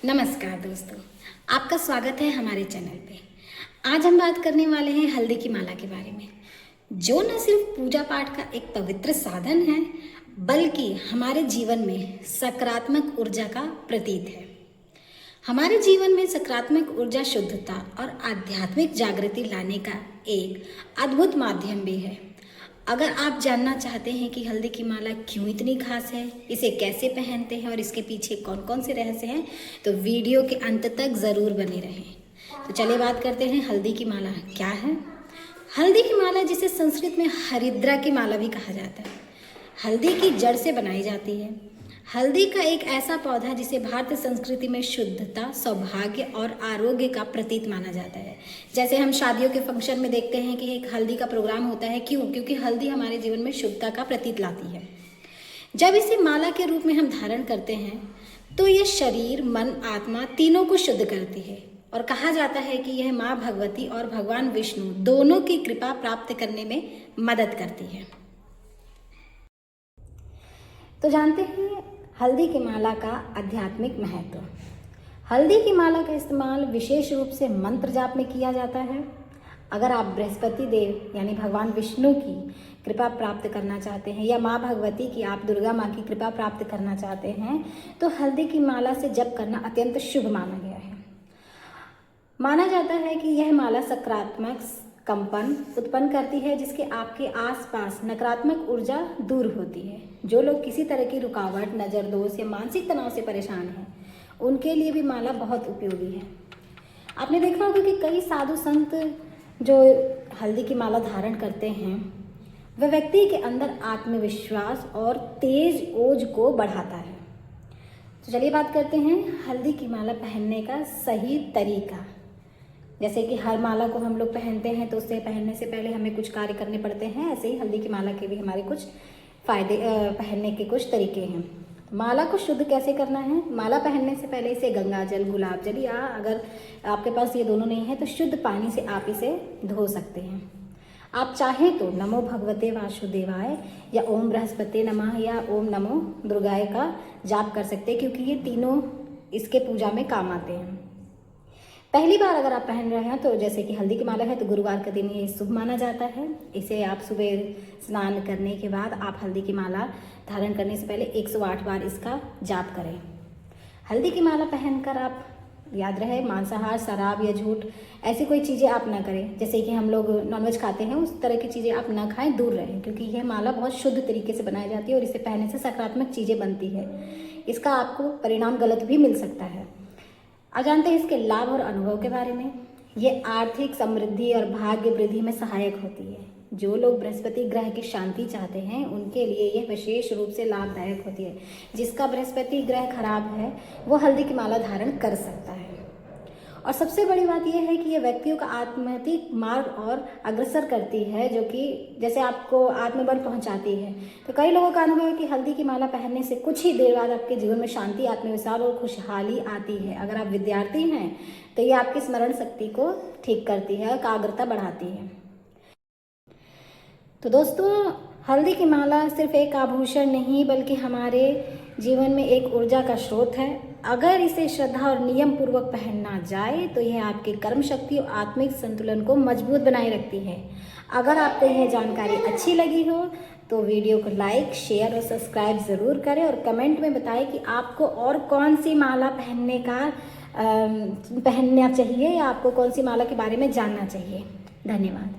नमस्कार दोस्तों, आपका स्वागत है हमारे चैनल पे। आज हम बात करने वाले हैं हल्दी की माला के बारे में, जो न सिर्फ पूजा पाठ का एक पवित्र साधन है, बल्कि हमारे जीवन में सकारात्मक ऊर्जा का प्रतीक है। हमारे जीवन में सकारात्मक ऊर्जा, शुद्धता और आध्यात्मिक जागृति लाने का एक अद्भुत माध्यम भी है। अगर आप जानना चाहते हैं कि हल्दी की माला क्यों इतनी खास है, इसे कैसे पहनते हैं और इसके पीछे कौन कौन से रहस्य हैं, तो वीडियो के अंत तक ज़रूर बने रहें। तो चलिए बात करते हैं हल्दी की माला क्या है। हल्दी की माला, जिसे संस्कृत में हरिद्रा की माला भी कहा जाता है, हल्दी की जड़ से बनाई जाती है। हल्दी का एक ऐसा पौधा जिसे भारतीय संस्कृति में शुद्धता, सौभाग्य और आरोग्य का प्रतीक माना जाता है। जैसे हम शादियों के फंक्शन में देखते हैं कि एक हल्दी का प्रोग्राम होता है। क्यों? क्योंकि हल्दी हमारे जीवन में शुद्धता का प्रतीक लाती है। जब इसे माला के रूप में हम धारण करते हैं तो यह शरीर, मन, आत्मा तीनों को शुद्ध करती है और कहा जाता है कि यह माँ भगवती और भगवान विष्णु दोनों की कृपा प्राप्त करने में मदद करती है। तो जानते हैं हल्दी की माला का आध्यात्मिक महत्व। हल्दी की माला का इस्तेमाल विशेष रूप से मंत्र जाप में किया जाता है। अगर आप बृहस्पति देव यानी भगवान विष्णु की कृपा प्राप्त करना चाहते हैं, या माँ भगवती की, आप दुर्गा माँ की कृपा प्राप्त करना चाहते हैं, तो हल्दी की माला से जप करना अत्यंत शुभ माना गया है। माना जाता है कि यह माला सकारात्मक कंपन उत्पन्न करती है, जिसके आपके आसपास नकारात्मक ऊर्जा दूर होती है। जो लोग किसी तरह की रुकावट, नज़र दोष या मानसिक तनाव से परेशान हैं, उनके लिए भी माला बहुत उपयोगी है। आपने देखा होगा कि कई साधु संत जो हल्दी की माला धारण करते हैं, वह व्यक्ति के अंदर आत्मविश्वास और तेज ओज को बढ़ाता है। तो चलिए बात करते हैं हल्दी की माला पहनने का सही तरीका। जैसे कि हर माला को हम लोग पहनते हैं तो उससे पहनने से पहले हमें कुछ कार्य करने पड़ते हैं, ऐसे ही हल्दी की माला के भी हमारे कुछ फायदे, पहनने के कुछ तरीके हैं। माला को शुद्ध कैसे करना है? माला पहनने से पहले इसे गंगा जल, गुलाब जल, या अगर आपके पास ये दोनों नहीं है तो शुद्ध पानी से आप इसे धो सकते हैं। आप चाहें तो नमो भगवते वासुदेवाय या ओम बृहस्पति नमः या ओम नमो दुर्गाय का जाप कर सकते हैं, क्योंकि ये तीनों इसके पूजा में काम आते हैं। पहली बार अगर आप पहन रहे हैं तो जैसे कि हल्दी की माला है तो गुरुवार का दिन ये शुभ माना जाता है। इसे आप सुबह स्नान करने के बाद आप हल्दी की माला धारण करने से पहले 108 बार इसका जाप करें। हल्दी की माला पहनकर आप, याद रहे, मांसाहार, शराब या झूठ ऐसी कोई चीज़ें आप ना करें। जैसे कि हम लोग नॉनवेज खाते हैं, उस तरह की चीज़ें आप ना खाएं, दूर रहें, क्योंकि यह माला बहुत शुद्ध तरीके से बनाई जाती है और इसे पहनने से सकारात्मक चीज़ें बनती है। इसका आपको परिणाम गलत भी मिल सकता है। आज जानते हैं इसके लाभ और अनुभव के बारे में। ये आर्थिक समृद्धि और भाग्य वृद्धि में सहायक होती है। जो लोग बृहस्पति ग्रह की शांति चाहते हैं, उनके लिए यह विशेष रूप से लाभदायक होती है। जिसका बृहस्पति ग्रह खराब है वो हल्दी की माला धारण कर सकता है। और सबसे बड़ी बात यह है कि यह व्यक्तियों का आत्महैतिक मार्ग और अग्रसर करती है, जो कि जैसे आपको आत्मबल पहुंचाती है। तो कई लोगों का अनुभव है कि हल्दी की माला पहनने से कुछ ही देर बाद आपके जीवन में शांति, आत्मविश्वास और खुशहाली आती है। अगर आप विद्यार्थी हैं तो ये आपकी स्मरण शक्ति को ठीक करती है, एकाग्रता बढ़ाती है। तो दोस्तों, हल्दी की माला सिर्फ एक आभूषण नहीं, बल्कि हमारे जीवन में एक ऊर्जा का स्रोत है। अगर इसे श्रद्धा और नियम पूर्वक पहनना जाए तो यह आपकी कर्म शक्ति और आत्मिक संतुलन को मजबूत बनाए रखती है। अगर आपको यह जानकारी अच्छी लगी हो तो वीडियो को लाइक, शेयर और सब्सक्राइब ज़रूर करें, और कमेंट में बताएं कि आपको और कौन सी माला पहनना चाहिए, या आपको कौन सी माला के बारे में जानना चाहिए। धन्यवाद।